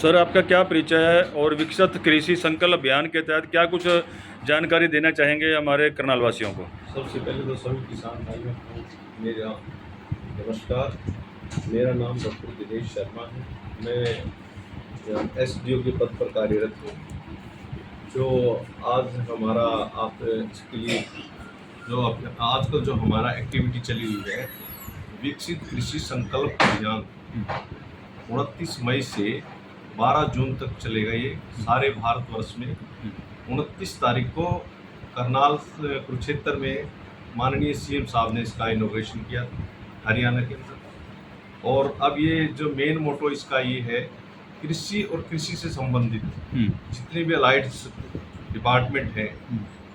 Sir, आपका क्या परिचय है और विकसित कृषि संकल्प अभियान के तहत क्या कुछ जानकारी देना चाहेंगे हमारे करनाल वासियों को? सबसे पहले तो सभी किसान भाइयों को मेरा नमस्कार। मेरा नाम डॉक्टर दिनेश शर्मा है। मैं एसडीओ के पद पर कार्यरत हूँ। जो आज हमारा आप इसके लिए जो आजकल जो हमारा एक्टिविटी चली हुई है, विकसित कृषि संकल्प अभियान 29 मई से 12 जून तक चलेगा। ये सारे भारतवर्ष में 29 तारीख को करनाल कुरुक्षेत्र में माननीय सीएम साहब ने इसका इनोग्रेशन किया था, हरियाणा के अंदर। और अब ये जो मेन मोटो इसका ये है, कृषि और कृषि से संबंधित जितने भी अलाइड डिपार्टमेंट हैं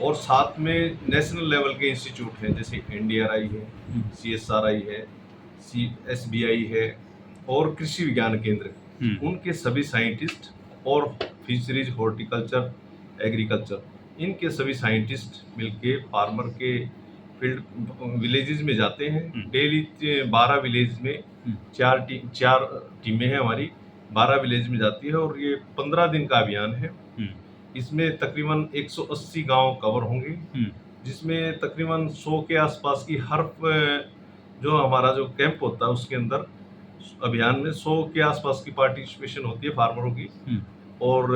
और साथ में नेशनल लेवल के इंस्टीट्यूट हैं, जैसे NDRI है, CSRI है, SBI है और कृषि विज्ञान केंद्र, उनके सभी साइंटिस्ट और फिशरीज, हॉर्टिकल्चर, एग्रीकल्चर, इनके सभी साइंटिस्ट मिलके फार्मर के फील्ड विलेजेस में जाते हैं। डेली 12 विलेज में चार टीमें हैं हमारी, 12 विलेज में जाती है और ये 15 दिन का अभियान है। इसमें तकरीबन 180 गांव कवर होंगे, जिसमें तकरीबन 100 के आसपास की हर जो हमारा जो कैंप होता है उसके अंदर अभियान में 100 के आसपास की पार्टिसिपेशन होती है फार्मरों की। और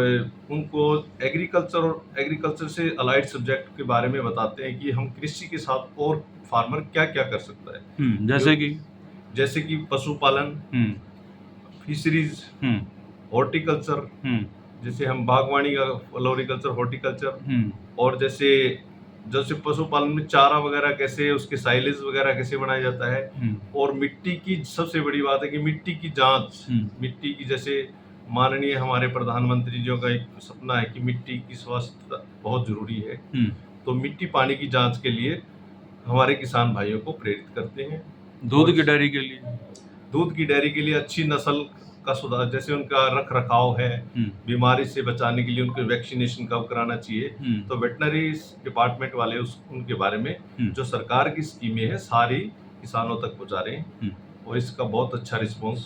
उनको एग्रीकल्चर से अलाइड सब्जेक्ट के बारे में बताते हैं कि हम कृषि के साथ और फार्मर क्या क्या कर सकता है, जैसे कि पशुपालन, फिशरीज, हॉर्टिकल्चर, जैसे हम बागवानी का फ्लोरिकल्चर, हॉर्टिकल्चर, और जैसे पशुपालन में चारा वगैरह कैसे, उसके साइलेज वगैरह कैसे बनाया जाता है। और मिट्टी की सबसे बड़ी बात है कि मिट्टी की जांच, मिट्टी की, जैसे माननीय हमारे प्रधानमंत्री जी का एक सपना है कि मिट्टी की स्वास्थ्य बहुत जरूरी है, तो मिट्टी पानी की जांच के लिए हमारे किसान भाइयों को प्रेरित करते हैं। दूध की डेयरी के लिए अच्छी नस्ल का सुधार, जैसे उनका रख रखाव है, बीमारी से बचाने के लिए उनको वैक्सीनेशन कब कराना चाहिए, तो वेटनरी डिपार्टमेंट वाले उनके बारे में जो सरकार की स्कीमें हैं सारी किसानों तक पहुंचा रहे हैं और इसका बहुत अच्छा रिस्पॉन्स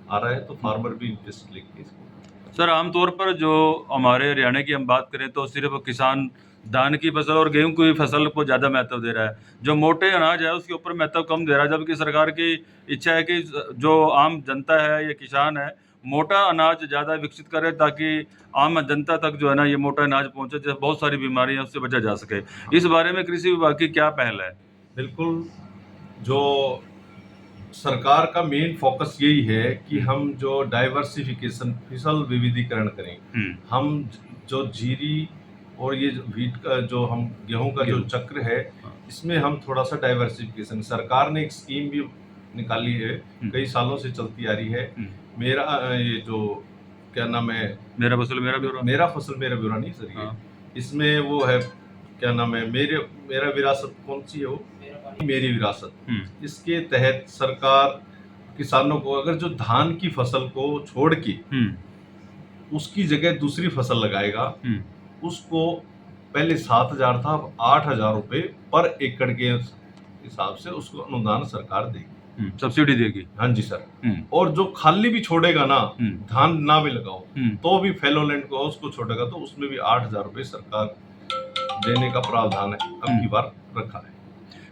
आ रहा है, तो फार्मर भी इंटरेस्ट लेके इसको। सर, आमतौर पर जो हमारे हरियाणा की हम बात करें तो सिर्फ किसान धान की फसल और गेहूं की फसल को ज़्यादा महत्व दे रहा है, जो मोटे अनाज है उसके ऊपर महत्व कम दे रहा है, जबकि सरकार की इच्छा है कि जो आम जनता है या किसान है मोटा अनाज ज़्यादा विकसित करे, ताकि आम जनता तक जो है ना ये मोटा अनाज पहुंचे, जैसे बहुत सारी बीमारियां उससे बचा जा सके। इस बारे में कृषि विभाग की क्या पहल है? बिल्कुल, जो सरकार का मेन फोकस यही है कि हम जो डाइवर्सिफिकेशन, फसल विविधीकरण करें। हम जो जीरी और ये व्हीट का जो हम गेहूं का जो चक्र है, इसमें हम थोड़ा सा डाइवर्सिफिकेशन, सरकार ने एक स्कीम भी निकाली है, कई सालों से चलती आ रही है। मेरा ये जो क्या नाम है, मेरा फसल मेरा ब्यौरा नहीं सर, ये इसमें वो है, क्या नाम है, मेरा विरासत, कौन सी है वो, मेरी विरासत। इसके तहत सरकार किसानों को अगर जो धान की फसल को छोड़ के उसकी जगह दूसरी फसल लगाएगा, उसको पहले 7,000 था, अब 8,000 रुपए पर एकड़ के हिसाब से उसको अनुदान सरकार देगी, सब्सिडी देगी। हाँ जी सर। और जो खाली भी छोड़ेगा ना, धान ना भी लगाओ तो भी फेलोलैंड को उसको छोड़ेगा तो उसमें भी 8,000 रुपए सरकार देने का प्रावधान है, अब की बार रखा है।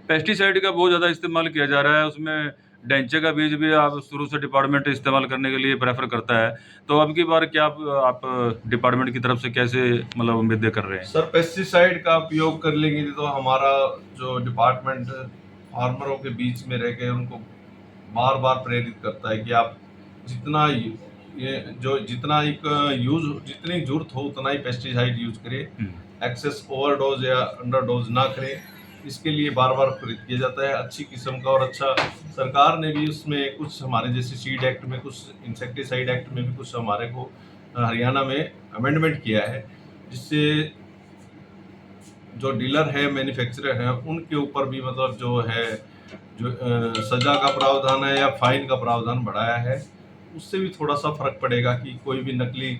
पेस्टिसाइड का बहुत ज़्यादा इस्तेमाल किया जा रहा है, उसमें डेंचे का बीज भी आप शुरू से डिपार्टमेंट इस्तेमाल करने के लिए प्रेफर करता है, तो अब की बार क्या आप डिपार्टमेंट की तरफ से कैसे मतलब उम्मीदें कर रहे हैं? सर, पेस्टिसाइड का उपयोग कर लेंगे तो हमारा जो डिपार्टमेंट फार्मरों के बीच में रह के उनको बार बार प्रेरित करता है कि आप जितना जितनी जरूरत हो उतना ही पेस्टिसाइड यूज करें, एक्सेस ओवरडोज या अंडरडोज ना करें। इसके लिए बार बार प्रेरित किया जाता है अच्छी किस्म का। और अच्छा, सरकार ने भी उसमें कुछ हमारे जैसे सीड एक्ट में, कुछ इंसेक्टिसाइड एक्ट में भी कुछ हमारे को हरियाणा में अमेंडमेंट किया है, जिससे जो डीलर है, मैन्युफैक्चरर है, उनके ऊपर भी मतलब जो है जो सजा का प्रावधान है या फाइन का प्रावधान बढ़ाया है। उससे भी थोड़ा सा फर्क पड़ेगा कि कोई भी नकली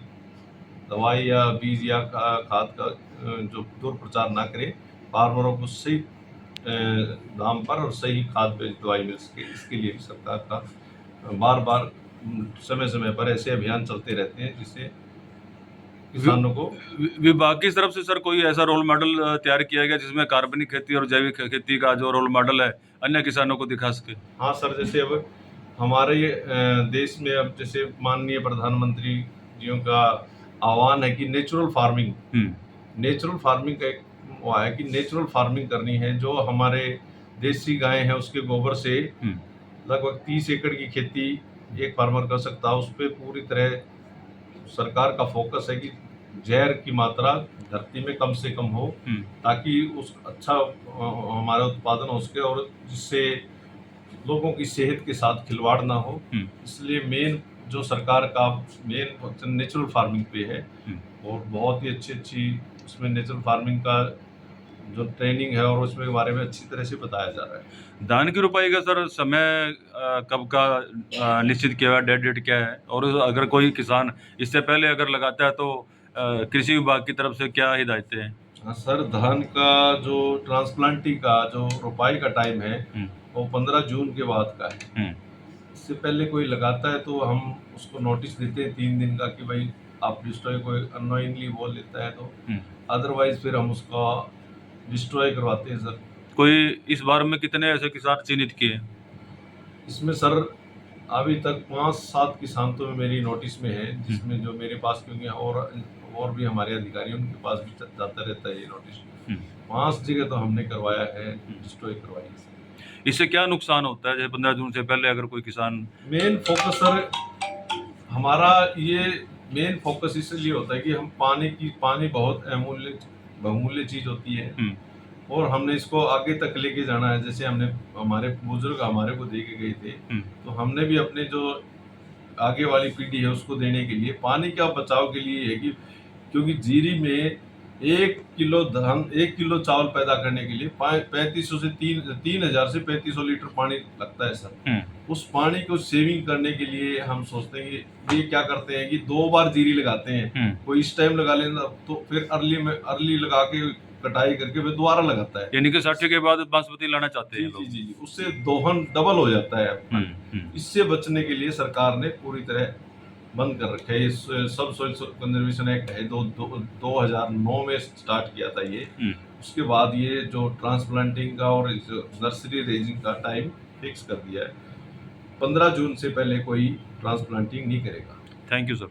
दवाई या बीज या खाद का जो दुष्प्रचार ना करे, फार्मरों को सही दाम पर और सही खाद पे दवाई मिल सके, इसके लिए भी सरकार का बार बार समय समय पर ऐसे अभियान चलते रहते हैं जिससे किसानों को विभाग की तरफ से सर कोई ऐसा रोल मॉडल तैयार किया गया जिसमें कार्बनिक खेती और जैविक खेती का जो रोल मॉडल है अन्य किसानों को दिखा सके? हाँ सर, जैसे अब हमारे देश में अब जैसे माननीय प्रधानमंत्री जियों का आह्वान है कि नेचुरल फार्मिंग का एक वो है कि नेचुरल फार्मिंग करनी है। जो हमारे देसी गाय हैं उसके गोबर से लगभग 30 एकड़ की खेती एक फार्मर कर सकता है। उस पर पूरी तरह सरकार का फोकस है कि जहर की मात्रा धरती में कम से कम हो, ताकि उस अच्छा हमारा उत्पादन हो सके और जिससे लोगों की सेहत के साथ खिलवाड़ ना हो। इसलिए मेन जो सरकार का मेन नेचुरल फार्मिंग पे है और बहुत ही अच्छी उसमें नेचुरल फार्मिंग का जो ट्रेनिंग है और उसमें के बारे में अच्छी तरह से बताया जा रहा है। धान की रुपाई का सर समय कब का निश्चित किया हुआ, डेट क्या है? और अगर कोई किसान इससे पहले अगर लगाता है तो कृषि विभाग की तरफ से क्या हिदायतें हैं? हाँ सर, धान का जो ट्रांसप्लांटिंग का जो रोपाई का टाइम है वो 15 जून के बाद का है। इससे पहले कोई लगाता है तो हम उसको नोटिस देते हैं 3 दिन का कि भाई आप डिस्ट्रॉय कोई अननोइंगली बोल लेता है तो, अदरवाइज फिर हम उसका डिस्ट्रॉय करवाते हैं सर। कोई इस बार में कितने ऐसे किसान चिन्हित किए? इसमें सर अभी तक 5-7 किसान तो मेरी नोटिस में है, जिसमें जो मेरे पास क्योंकि और भी हमारे अधिकारी उनके पास भी जाता रहता है ये नोटिस। 5 जगह तो हमने करवाया है, डिस्ट्रॉय करवाई है। इससे क्या नुकसान होता है? जैसे 15 जून से पहले अगर कोई किसान मेन फोकस सर हमारा ये मेन फोकस इसलिए होता है कि हम पानी बहुत बहुमूल्य चीज होती है और हमने इसको आगे तक लेके जाना है। जैसे हमने हमारे बुजुर्ग हमारे को दे के गए थे, तो हमने भी अपने जो आगे वाली पीढ़ी है उसको देने के लिए पानी का बचाव के लिए है कि क्योंकि जीरी में 1 किलो चावल पैदा करने के लिए 3500 से 3000 से 3500 लीटर पानी लगता है सर। उस पानी को सेविंग करने के लिए हम सोचते हैं कि ये क्या करते हैं कि 2 बार जीरी लगाते हैं। कोई इस टाइम लगा लेना तो फिर अर्ली लगा के कटाई करके फिर दोबारा लगाता है। यानी कि 60 के बाद बासमती लाना चाहते हैं लोग। जी, उससे दोहन डबल हो जाता है। इससे बचने के लिए सरकार ने पूरी तरह बंद कर रखा है। सब सॉइल कंजर्वेशन एक्ट है 2009 में स्टार्ट किया था ये। उसके बाद ये जो ट्रांसप्लांटिंग का और नर्सरी रेजिंग का टाइम फिक्स कर दिया है। 15 जून से पहले कोई ट्रांसप्लांटिंग नहीं करेगा। Thank you sir.